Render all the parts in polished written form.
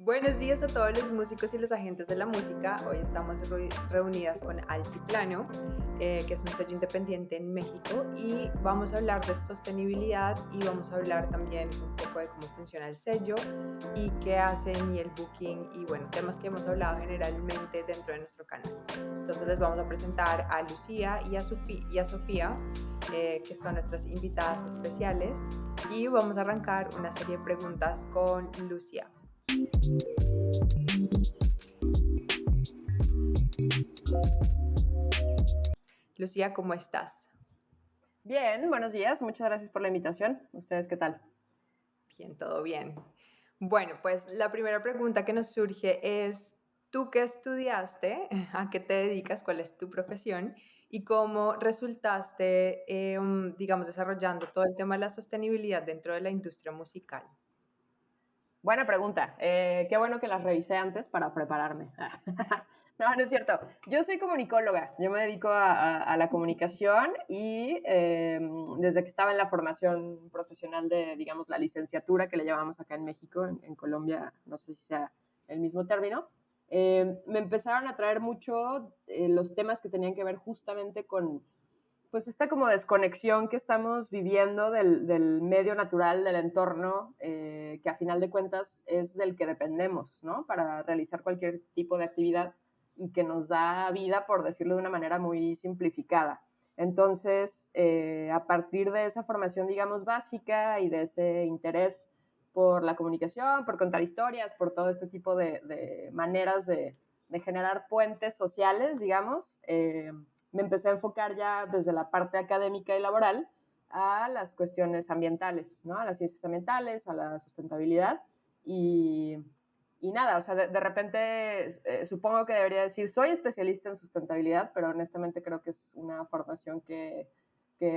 Buenos días a todos los músicos y los agentes de la música. Hoy estamos reunidas con Altiplano, que es un sello independiente en México, y vamos a hablar de sostenibilidad y vamos a hablar también un poco de cómo funciona el sello y qué hacen y el booking y bueno, temas que hemos hablado generalmente dentro de nuestro canal. Entonces les vamos a presentar a Lucía y a Sofía, que son nuestras invitadas especiales, y vamos a arrancar una serie de preguntas con Lucía. Lucía, ¿cómo estás? Bien, buenos días. Muchas gracias por la invitación. ¿Ustedes qué tal? Bien, todo bien. Bueno, pues la primera pregunta que nos surge es, ¿tú qué estudiaste? ¿A qué te dedicas? ¿Cuál es tu profesión? ¿Y cómo resultaste, digamos, desarrollando todo el tema de la sostenibilidad dentro de la industria musical? Buena pregunta. Qué bueno que las revisé antes para prepararme. No, no es cierto. Yo soy comunicóloga. Yo me dedico a la comunicación y desde que estaba en la formación profesional de, digamos, la licenciatura que le llamamos acá en México, en Colombia, no sé si sea el mismo término, me empezaron a traer mucho los temas que tenían que ver justamente con pues esta como desconexión que estamos viviendo del medio natural, del entorno, que a final de cuentas es del que dependemos, ¿no? Para realizar cualquier tipo de actividad y que nos da vida, por decirlo de una manera muy simplificada. Entonces, a partir de esa formación, digamos, básica y de ese interés por la comunicación, por contar historias, por todo este tipo de maneras de generar puentes sociales, digamos, me empecé a enfocar ya desde la parte académica y laboral a las cuestiones ambientales, ¿no? A las ciencias ambientales, a la sustentabilidad y, y nada, o sea, de repente supongo que debería decir, soy especialista en sustentabilidad, pero honestamente creo que es una formación que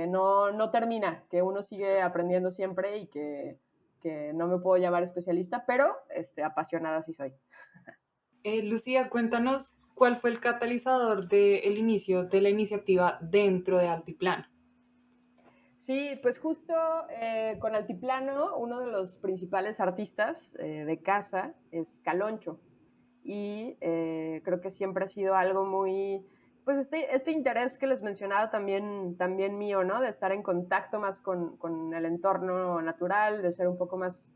no termina, que uno sigue aprendiendo siempre y que no me puedo llamar especialista, pero apasionada sí soy. Lucía, cuéntanos cuál fue el catalizador del inicio de la iniciativa dentro de Altiplano. Sí, pues justo con Altiplano, uno de los principales artistas de casa es Caloncho. Y creo que siempre ha sido algo muy, pues este interés que les mencionaba también mío, ¿no? De estar en contacto más con el entorno natural, de ser un poco más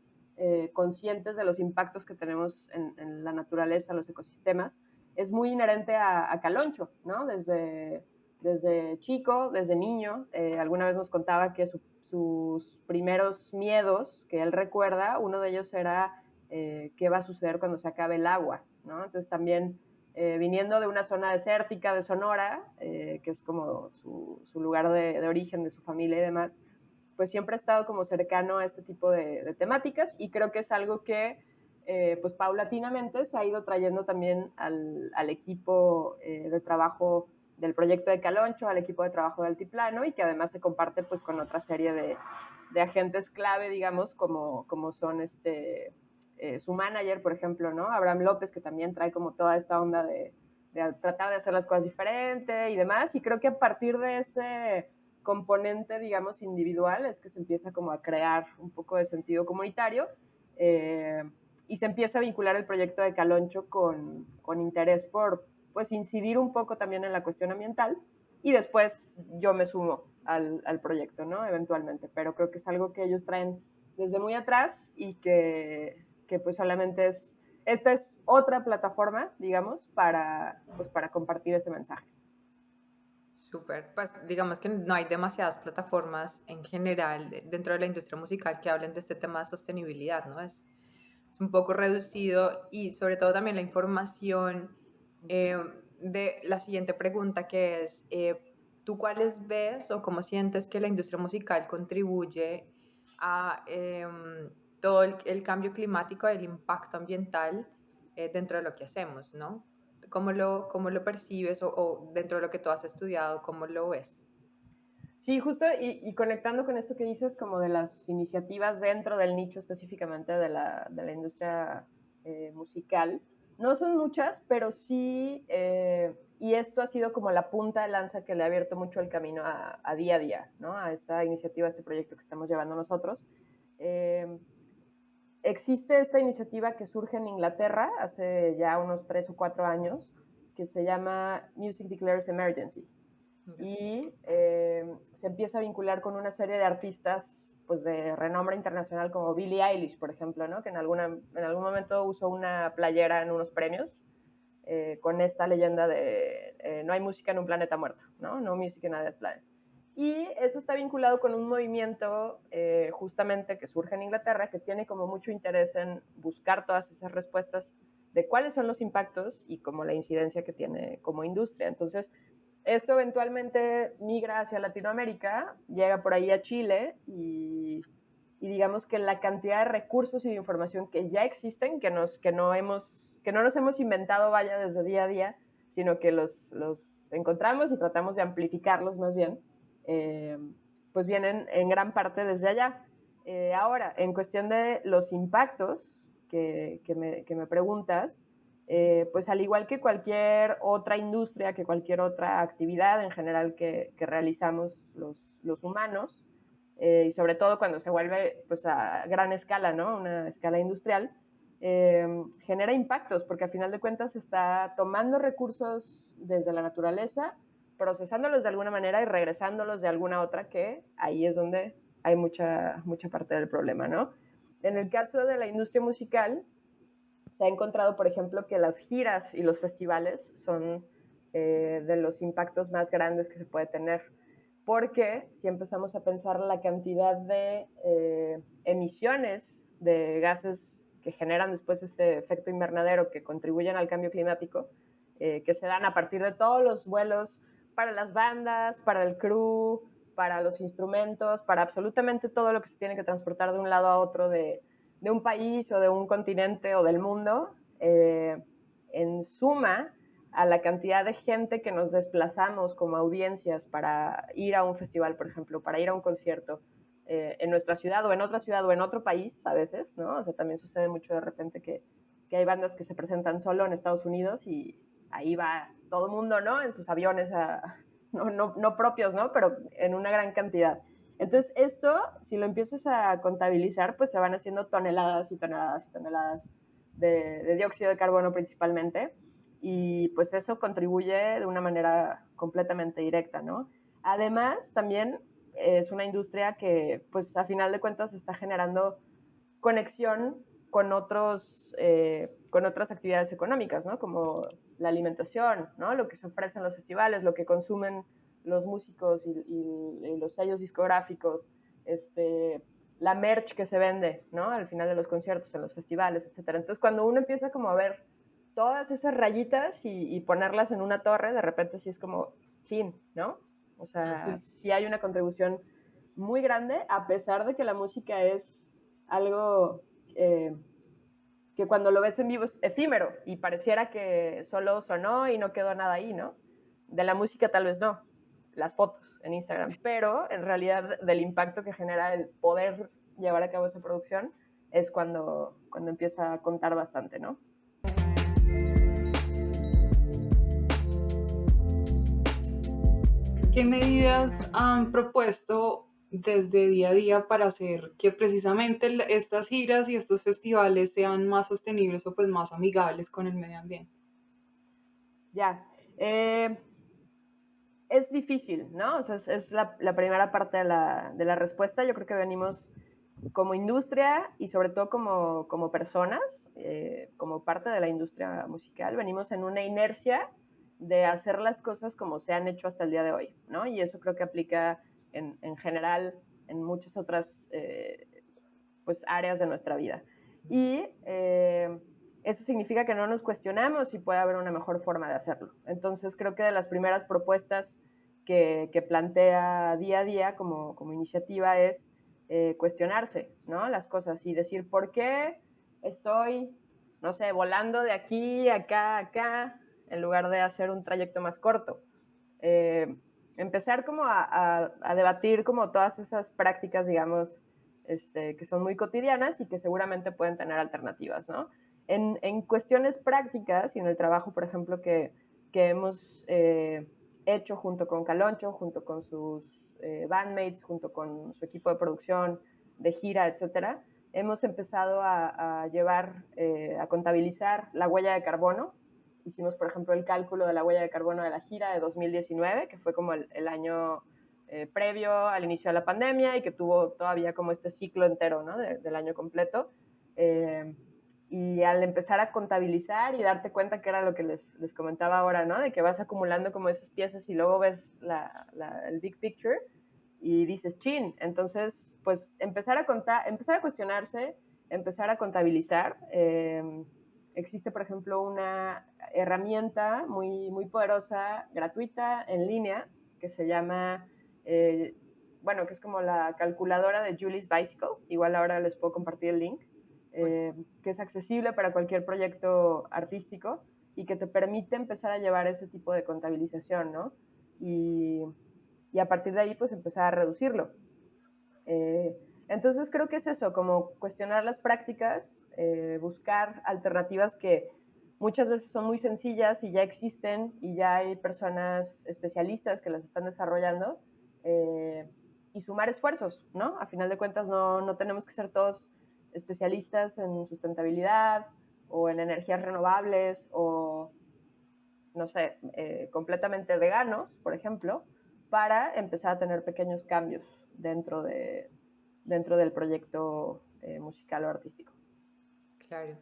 conscientes de los impactos que tenemos en la naturaleza, los ecosistemas, es muy inherente a Caloncho, ¿no? Desde chico, desde niño, alguna vez nos contaba que sus primeros miedos que él recuerda, uno de ellos era qué va a suceder cuando se acabe el agua, ¿no? Entonces también viniendo de una zona desértica de Sonora, que es como su lugar de origen de su familia y demás, pues siempre ha estado como cercano a este tipo de temáticas y creo que es algo que pues paulatinamente se ha ido trayendo también al equipo de trabajo del proyecto de Caloncho, al equipo de trabajo de Altiplano y que además se comparte pues con otra serie de agentes clave, digamos, como son su manager, por ejemplo, ¿no? Abraham López, que también trae como toda esta onda de tratar de hacer las cosas diferente y demás. Y creo que a partir de ese componente, digamos, individual, es que se empieza como a crear un poco de sentido comunitario y se empieza a vincular el proyecto de Caloncho con interés por, pues, incidir un poco también en la cuestión ambiental y después yo me sumo al proyecto, ¿no? Eventualmente, pero creo que es algo que ellos traen desde muy atrás y que pues solamente esta es otra plataforma, digamos, pues, para compartir ese mensaje. Súper, pues digamos que no hay demasiadas plataformas en general dentro de la industria musical que hablen de este tema de sostenibilidad, ¿no? Es un poco reducido y sobre todo también la información eh, de la siguiente pregunta que es, ¿tú cuáles ves o cómo sientes que la industria musical contribuye a todo el cambio climático, el impacto ambiental dentro de lo que hacemos, ¿no? ¿Cómo lo percibes o dentro de lo que tú has estudiado, cómo lo ves? Sí, justo, y conectando con esto que dices, como de las iniciativas dentro del nicho específicamente de la industria musical, no son muchas, pero sí, y esto ha sido como la punta de lanza que le ha abierto mucho el camino a día a día, ¿no? A esta iniciativa, a este proyecto que estamos llevando nosotros. Eh, existe esta iniciativa que surge en Inglaterra hace ya unos 3 o 4 años, que se llama Music Declares Emergency. Y se empieza a vincular con una serie de artistas pues, de renombre internacional como Billie Eilish, por ejemplo, ¿no? Que en algún momento usó una playera en unos premios con esta leyenda de no hay música en un planeta muerto, ¿no? No music in a dead planet. Y eso está vinculado con un movimiento justamente que surge en Inglaterra, que tiene como mucho interés en buscar todas esas respuestas de cuáles son los impactos y como la incidencia que tiene como industria. Entonces, esto eventualmente migra hacia Latinoamérica, llega por ahí a Chile y digamos que la cantidad de recursos y de información que ya existen, que no nos hemos inventado vaya desde día a día, sino que los encontramos y tratamos de amplificarlos más bien, pues vienen en gran parte desde allá. Ahora, en cuestión de los impactos que me preguntas, pues al igual que cualquier otra industria, que cualquier otra actividad en general que realizamos los humanos, y sobre todo cuando se vuelve pues a gran escala, ¿no? Una escala industrial, genera impactos, porque al final de cuentas está tomando recursos desde la naturaleza, procesándolos de alguna manera y regresándolos de alguna otra, que ahí es donde hay mucha parte del problema, ¿no? En el caso de la industria musical, se ha encontrado, por ejemplo, que las giras y los festivales son de los impactos más grandes que se puede tener, porque si empezamos a pensar la cantidad de emisiones de gases que generan después este efecto invernadero que contribuyen al cambio climático, que se dan a partir de todos los vuelos para las bandas, para el crew, para los instrumentos, para absolutamente todo lo que se tiene que transportar de un lado a otro de un país o de un continente o del mundo, en suma a la cantidad de gente que nos desplazamos como audiencias para ir a un festival, por ejemplo, para ir a un concierto en nuestra ciudad o en otra ciudad o en otro país a veces, ¿no? O sea, también sucede mucho de repente que hay bandas que se presentan solo en Estados Unidos y ahí va todo el mundo, ¿no? En sus aviones, no propios, ¿no? Pero en una gran cantidad. Entonces, esto, si lo empiezas a contabilizar, pues se van haciendo toneladas y toneladas y toneladas de dióxido de carbono principalmente, y pues eso contribuye de una manera completamente directa, ¿no? Además, también es una industria que, pues a final de cuentas, está generando conexión con otras actividades económicas, ¿no? Como la alimentación, ¿no? Lo que se ofrece en los festivales, lo que consumen los músicos y los sellos discográficos, la merch que se vende, ¿no? Al final de los conciertos, en los festivales, etcétera. Entonces, cuando uno empieza como a ver todas esas rayitas y ponerlas en una torre, de repente sí es como, chin, ¿no? O sea, sí hay una contribución muy grande, a pesar de que la música es algo que cuando lo ves en vivo es efímero y pareciera que solo sonó y no quedó nada ahí, ¿no? De la música tal vez no, las fotos en Instagram, pero en realidad del impacto que genera el poder llevar a cabo esa producción es cuando empieza a contar bastante, ¿no? ¿Qué medidas han propuesto desde día a día para hacer que precisamente estas giras y estos festivales sean más sostenibles o pues más amigables con el medio ambiente? Ya. Es difícil, ¿no? O sea, es la primera parte de la respuesta. Yo creo que venimos como industria y sobre todo como personas, como parte de la industria musical, venimos en una inercia de hacer las cosas como se han hecho hasta el día de hoy, ¿no? Y eso creo que aplica en general en muchas otras pues, áreas de nuestra vida. Y eso significa que no nos cuestionamos si puede haber una mejor forma de hacerlo. Entonces creo que de las primeras propuestas que plantea día a día como iniciativa es cuestionarse, ¿no? Las cosas y decir, ¿por qué estoy, no sé, volando de aquí a acá, en lugar de hacer un trayecto más corto? Empezar como a debatir como todas esas prácticas, digamos, que son muy cotidianas y que seguramente pueden tener alternativas, ¿no? En cuestiones prácticas y en el trabajo, por ejemplo, que hemos hecho junto con Caloncho, junto con sus bandmates, junto con su equipo de producción, de gira, etcétera, hemos empezado a llevar, a contabilizar la huella de carbono. Hicimos, por ejemplo, el cálculo de la huella de carbono de la gira de 2019, que fue como el año previo al inicio de la pandemia y que tuvo todavía como este ciclo entero, ¿no? Del año completo. Y al empezar a contabilizar y darte cuenta que era lo que les comentaba ahora, ¿no? De que vas acumulando como esas piezas y luego ves el big picture y dices, chin, entonces, pues empezar a contar, empezar a cuestionarse, empezar a contabilizar. Existe, por ejemplo, una herramienta muy poderosa, gratuita, en línea, que se llama, bueno, que es como la calculadora de Julie's Bicycle. Igual ahora les puedo compartir el link. Que es accesible para cualquier proyecto artístico y que te permite empezar a llevar ese tipo de contabilización, ¿no? Y a partir de ahí, pues empezar a reducirlo. Entonces creo que es eso, como cuestionar las prácticas, buscar alternativas que muchas veces son muy sencillas y ya existen y ya hay personas especialistas que las están desarrollando, y sumar esfuerzos, ¿no? A final de cuentas no tenemos que ser todos especialistas en sustentabilidad o en energías renovables o, no sé, completamente veganos, por ejemplo, para empezar a tener pequeños cambios dentro del proyecto musical o artístico. Claro.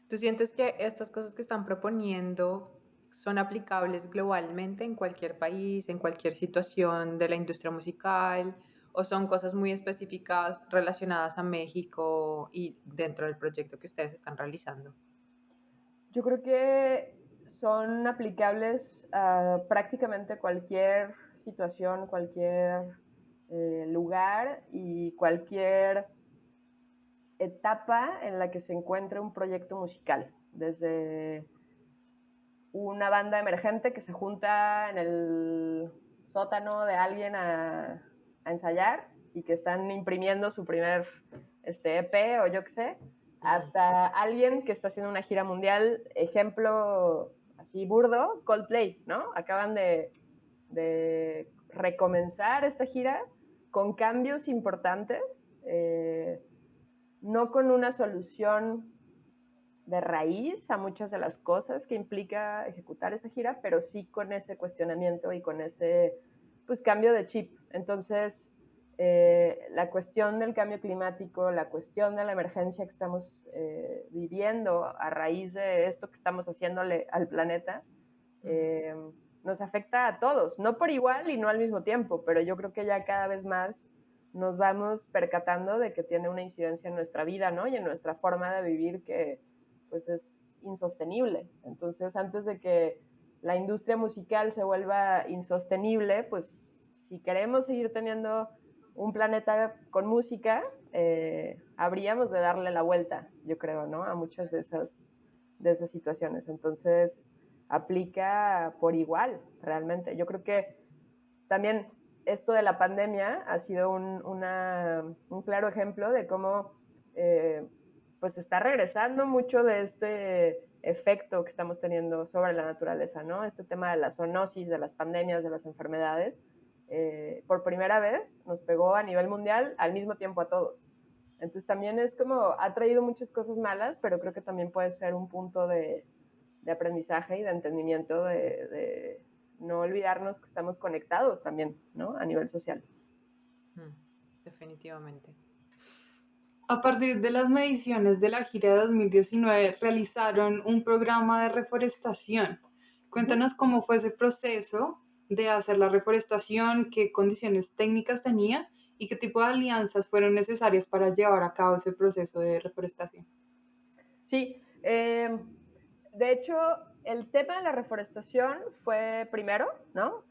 ¿Tú sientes que estas cosas que están proponiendo son aplicables globalmente en cualquier país, en cualquier situación de la industria musical, o son cosas muy específicas relacionadas a México y dentro del proyecto que ustedes están realizando? Yo creo que son aplicables a prácticamente cualquier situación, cualquier lugar y cualquier etapa en la que se encuentre un proyecto musical, desde una banda emergente que se junta en el sótano de alguien a ensayar y que están imprimiendo su primer EP o yo qué sé, hasta alguien que está haciendo una gira mundial, ejemplo así burdo, Coldplay, ¿no? Acaban de recomenzar esta gira con cambios importantes, no con una solución de raíz a muchas de las cosas que implica ejecutar esa gira, pero sí con ese cuestionamiento y con ese pues, cambio de chip. Entonces, la cuestión del cambio climático, la cuestión de la emergencia que estamos viviendo a raíz de esto que estamos haciéndole al planeta, nos afecta a todos, no por igual y no al mismo tiempo, pero yo creo que ya cada vez más nos vamos percatando de que tiene una incidencia en nuestra vida, ¿no? Y en nuestra forma de vivir que pues es insostenible. Entonces, antes de que la industria musical se vuelva insostenible, pues si queremos seguir teniendo un planeta con música, habríamos de darle la vuelta, yo creo, ¿no? A muchas de esas situaciones. Entonces, aplica por igual, realmente. Yo creo que también esto de la pandemia ha sido un claro ejemplo de cómo pues está regresando mucho de este efecto que estamos teniendo sobre la naturaleza, ¿no? Este tema de la zoonosis, de las pandemias, de las enfermedades, por primera vez nos pegó a nivel mundial al mismo tiempo a todos. Entonces también es como, ha traído muchas cosas malas, pero creo que también puede ser un punto de aprendizaje y de entendimiento de no olvidarnos que estamos conectados también, ¿no? A nivel social. Definitivamente. A partir de las mediciones de la gira de 2019, realizaron un programa de reforestación. Cuéntanos cómo fue ese proceso de hacer la reforestación, qué condiciones técnicas tenía y qué tipo de alianzas fueron necesarias para llevar a cabo ese proceso de reforestación. Sí, de hecho, el tema de la reforestación fue primero, ¿no?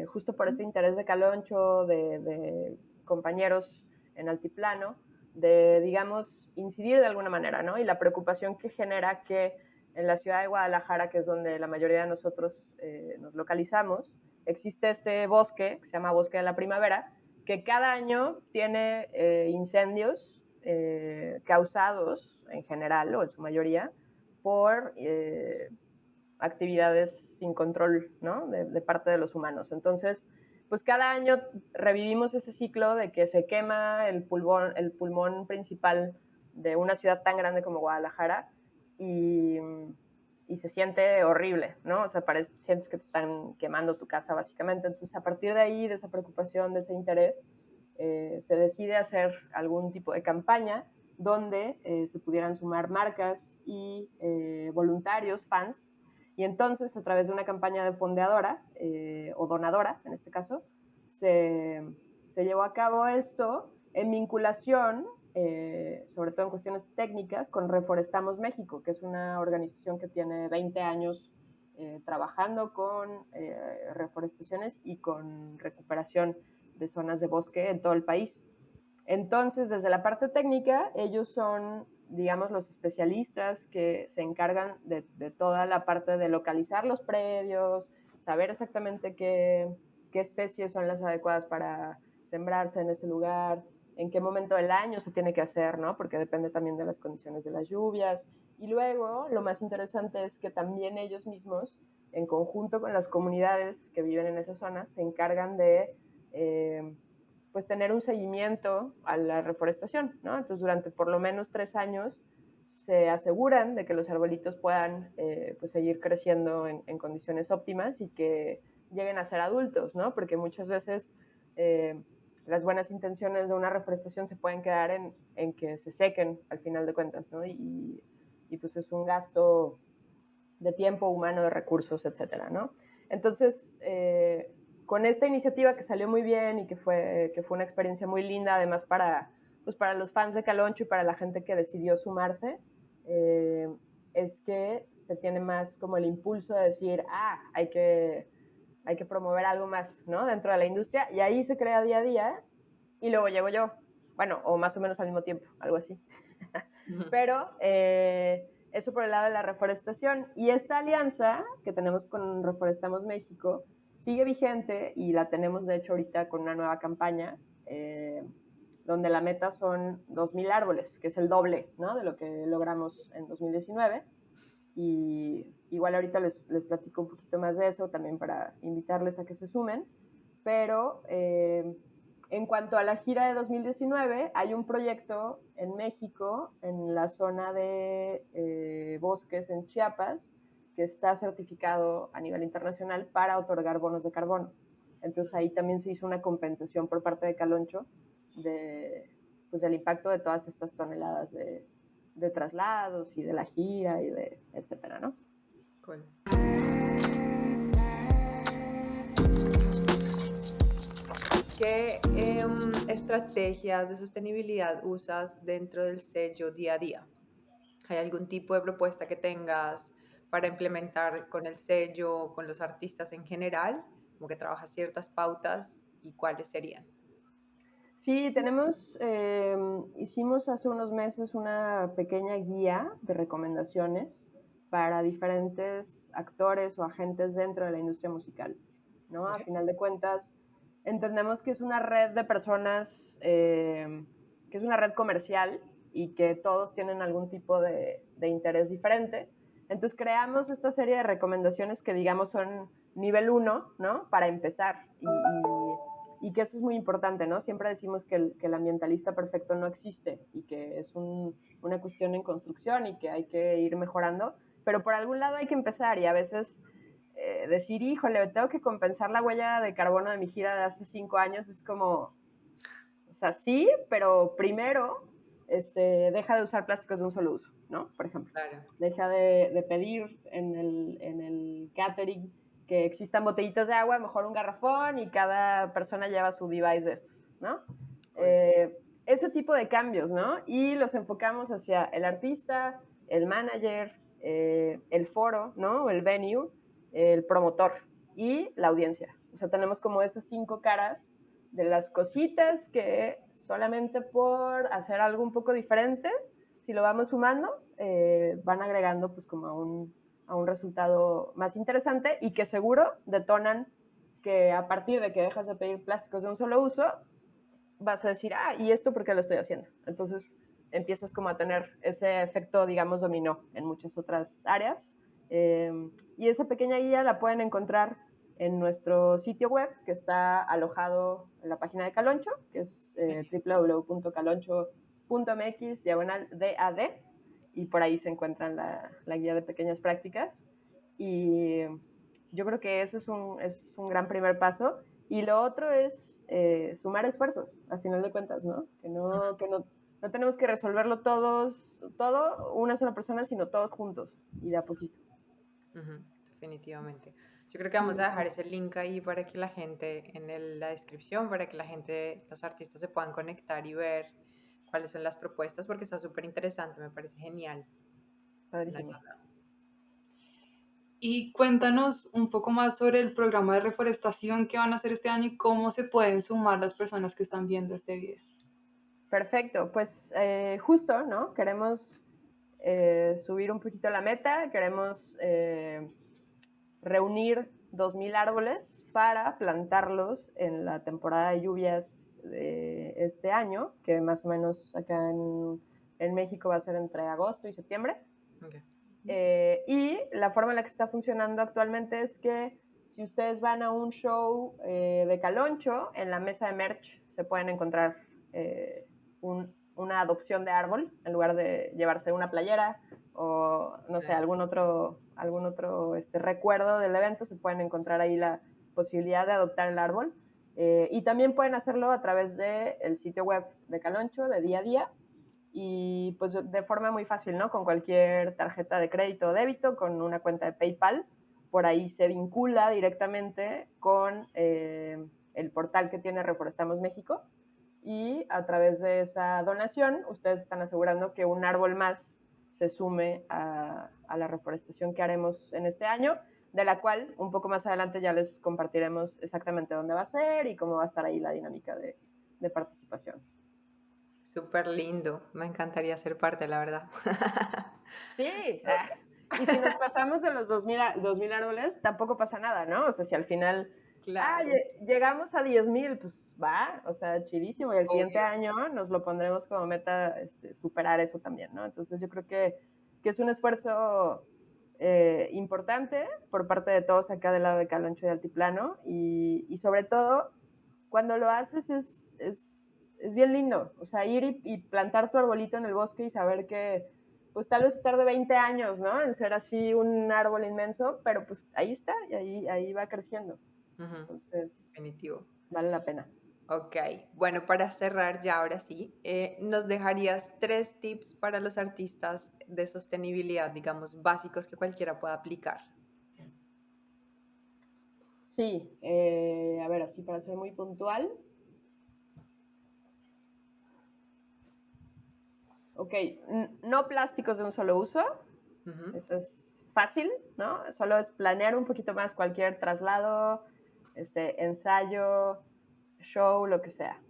Justo por este interés de Caloncho, de compañeros en altiplano, de, digamos, incidir de alguna manera, ¿no? Y la preocupación que genera que en la ciudad de Guadalajara, que es donde la mayoría de nosotros nos localizamos, existe este bosque, que se llama Bosque de la Primavera, que cada año tiene incendios causados, en general, o en su mayoría, por actividades sin control, ¿no? De parte de los humanos. Entonces, pues cada año revivimos ese ciclo de que se quema el pulmón principal de una ciudad tan grande como Guadalajara y se siente horrible, ¿no? O sea, sientes que te están quemando tu casa básicamente. Entonces, a partir de ahí, de esa preocupación, de ese interés, se decide hacer algún tipo de campaña donde se pudieran sumar marcas y voluntarios, fans, y entonces a través de una campaña de fondeadora o donadora, en este caso, se llevó a cabo esto en vinculación, sobre todo en cuestiones técnicas, con Reforestamos México, que es una organización que tiene 20 años trabajando con reforestaciones y con recuperación de zonas de bosque en todo el país. Entonces, desde la parte técnica, ellos son, digamos, los especialistas que se encargan de toda la parte de localizar los predios, saber exactamente qué especies son las adecuadas para sembrarse en ese lugar, en qué momento del año se tiene que hacer, ¿no? Porque depende también de las condiciones de las lluvias. Y luego, lo más interesante es que también ellos mismos, en conjunto con las comunidades que viven en esas zonas, se encargan de pues tener un seguimiento a la reforestación, ¿no? Entonces, durante por lo menos 3 años se aseguran de que los arbolitos puedan pues seguir creciendo en condiciones óptimas y que lleguen a ser adultos, ¿no? Porque muchas veces las buenas intenciones de una reforestación se pueden quedar en que se sequen al final de cuentas, ¿no? Y pues es un gasto de tiempo humano, de recursos, etcétera, ¿no? Entonces, con esta iniciativa que salió muy bien y que fue una experiencia muy linda, además pues para los fans de Caloncho y para la gente que decidió sumarse, es que se tiene más como el impulso de decir, hay que promover algo más, ¿no? Dentro de la industria, y ahí se crea día a día, y luego llego yo, bueno, o más o menos al mismo tiempo, algo así. Pero eso por el lado de la reforestación. Y esta alianza que tenemos con Reforestamos México sigue vigente y la tenemos de hecho ahorita con una nueva campaña donde la meta son 2,000 árboles, que es el doble, ¿no? De lo que logramos en 2019. Y igual ahorita les platico un poquito más de eso también para invitarles a que se sumen. Pero en cuanto a la gira de 2019, hay un proyecto en México, en la zona de bosques en Chiapas, que está certificado a nivel internacional para otorgar bonos de carbono. Entonces ahí también se hizo una compensación por parte de Caloncho pues del impacto de todas estas toneladas de traslados y de la gira y de etcétera, ¿no? Cool. ¿Qué estrategias de sostenibilidad usas dentro del sello día a día? ¿Hay algún tipo de propuesta que tengas para implementar con el sello, con los artistas en general? Como que trabajas ciertas pautas y cuáles serían. Sí, hicimos hace unos meses una pequeña guía de recomendaciones para diferentes actores o agentes dentro de la industria musical, ¿no? A final de cuentas, entendemos que es una red de personas, que es una red comercial y que todos tienen algún tipo de interés diferente. Entonces creamos esta serie de recomendaciones que digamos son nivel 1, ¿no? Para empezar y que eso es muy importante, ¿no? Siempre decimos que el ambientalista perfecto no existe y que es una cuestión en construcción y que hay que ir mejorando, pero por algún lado hay que empezar y a veces decir, híjole, tengo que compensar la huella de carbono de mi gira de hace 5 años, es como, o sea, sí, pero primero deja de usar plásticos de un solo uso, ¿no? Por ejemplo. Claro. Deja de pedir en el catering que existan botellitas de agua, mejor un garrafón y cada persona lleva su device de estos, ¿no? Ese tipo de cambios, ¿no? Y los enfocamos hacia el artista, el manager, el foro, ¿no? El venue, el promotor y la audiencia. O sea, tenemos como esas 5 caras de las cositas que solamente por hacer algo un poco diferente, si lo vamos sumando, van agregando pues como a un resultado más interesante y que seguro detonan que a partir de que dejas de pedir plásticos de un solo uso, vas a decir, ¿y esto por qué lo estoy haciendo? Entonces empiezas como a tener ese efecto, digamos, dominó en muchas otras áreas. Y esa pequeña guía la pueden encontrar en nuestro sitio web, que está alojado en la página de Caloncho, que es www.caloncho.com www.caloncho.mx/DAD y por ahí se encuentran la guía de pequeñas prácticas. Y yo creo que ese es un gran primer paso. Y lo otro es sumar esfuerzos, a final de cuentas, ¿no? No tenemos que resolverlo todo una sola persona, sino todos juntos y de a poquito. Definitivamente. Yo creo que vamos a dejar ese link ahí para que la gente, la descripción, para que la gente, los artistas se puedan conectar y ver cuáles son las propuestas, porque está súper interesante, me parece genial. Padrísimo. Y cuéntanos un poco más sobre el programa de reforestación que van a hacer este año y cómo se pueden sumar las personas que están viendo este video. Perfecto, pues justo, ¿no? Queremos subir un poquito la meta, queremos reunir 2,000 árboles para plantarlos en la temporada de lluvias de este año, que más o menos acá en México va a ser entre agosto y septiembre. Okay. Y la forma en la que está funcionando actualmente es que si ustedes van a un show de Caloncho, en la mesa de merch se pueden encontrar una adopción de árbol en lugar de llevarse una playera o no sé, algún otro recuerdo del evento, se pueden encontrar ahí la posibilidad de adoptar el árbol. Y también pueden hacerlo a través del sitio web de Caloncho de día a día y pues de forma muy fácil, ¿no? Con cualquier tarjeta de crédito o débito, con una cuenta de PayPal, por ahí se vincula directamente con el portal que tiene Reforestamos México y a través de esa donación ustedes están asegurando que un árbol más se sume a la reforestación que haremos en este año, de la cual un poco más adelante ya les compartiremos exactamente dónde va a ser y cómo va a estar ahí la dinámica de participación. Súper lindo, me encantaría ser parte, la verdad. Sí, y si nos pasamos de los 2,000 árboles, tampoco pasa nada, ¿no? O sea, si al final Claro. llegamos a 10,000, pues va, o sea, chidísimo. Y el siguiente año nos lo pondremos como meta superar eso también, ¿no? Entonces yo creo que es un esfuerzo importante por parte de todos acá del lado de Caloncho y de Altiplano y sobre todo cuando lo haces es bien lindo, o sea, ir y plantar tu arbolito en el bosque y saber que pues tal vez tarde 20 años, ¿no? En ser así un árbol inmenso, pero pues ahí está y ahí va creciendo. Entonces, definitivo. Vale la pena. Ok, bueno, para cerrar ya ahora sí, ¿nos dejarías 3 tips para los artistas de sostenibilidad, digamos, básicos que cualquiera pueda aplicar? Sí, a ver, así para ser muy puntual. Ok, no plásticos de un solo uso, eso es fácil, ¿no? Solo es planear un poquito más cualquier traslado, ensayo, show, lo que sea.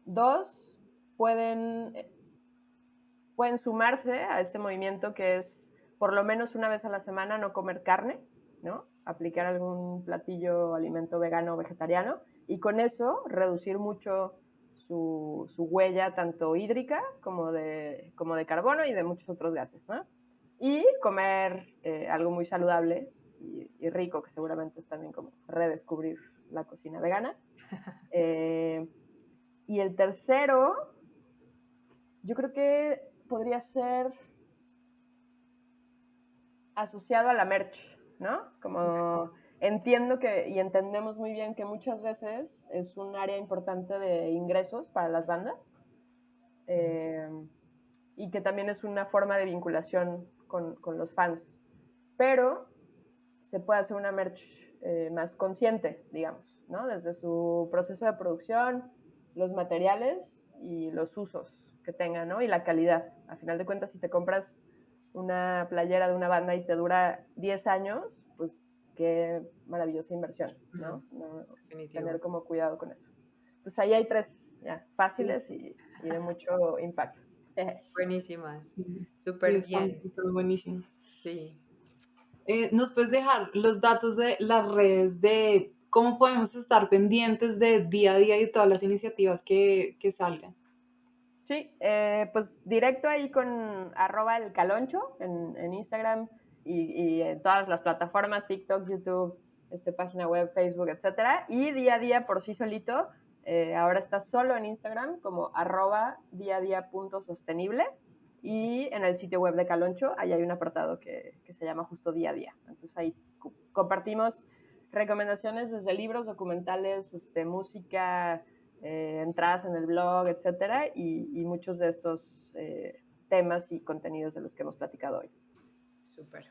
2, pueden sumarse a este movimiento que es por lo menos una vez a la semana no comer carne, ¿no? Aplicar algún platillo o alimento vegano o vegetariano y con eso reducir mucho su huella tanto hídrica como de carbono y de muchos otros gases, ¿no? Y comer algo muy saludable y rico, que seguramente es también como redescubrir la cocina vegana. Y el tercero, yo creo que podría ser asociado a la merch, ¿no? Como entiendo que y entendemos muy bien que muchas veces es un área importante de ingresos para las bandas y que también es una forma de vinculación con los fans, pero se puede hacer una merch más consciente, digamos, ¿no? Desde su proceso de producción, los materiales y los usos que tenga, ¿no? Y la calidad. A final de cuentas, si te compras una playera de una banda y te dura 10 años, pues qué maravillosa inversión, ¿no? Tener como cuidado con eso. Entonces ahí hay 3 ya, fáciles y de mucho impacto. Buenísimas, Sí, súper están bien. buenísimos. Sí. ¿Nos puedes dejar los datos de las redes de cómo podemos estar pendientes de día a día y todas las iniciativas que salgan? Sí, pues directo ahí con @elcaloncho en Instagram y en todas las plataformas, TikTok, YouTube, página web, Facebook, etcétera. Y día a día por sí solito ahora está solo en Instagram como @diadia.sostenible y en el sitio web de Caloncho, ahí hay un apartado que se llama justo Día a Día. Entonces ahí compartimos recomendaciones desde libros, documentales, música, entradas en el blog, etcétera, y muchos de estos temas y contenidos de los que hemos platicado hoy. Súper.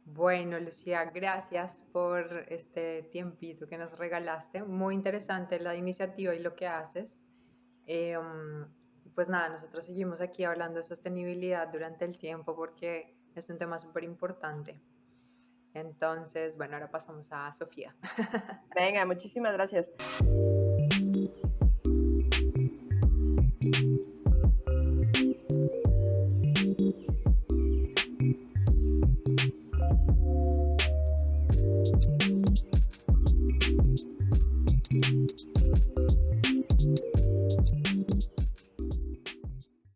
Bueno, Lucía, gracias por este tiempito que nos regalaste. Muy interesante la iniciativa y lo que haces. Pues nada, nosotros seguimos aquí hablando de sostenibilidad durante el tiempo porque es un tema súper importante. Entonces, bueno, ahora pasamos a Sofía. Venga, muchísimas gracias.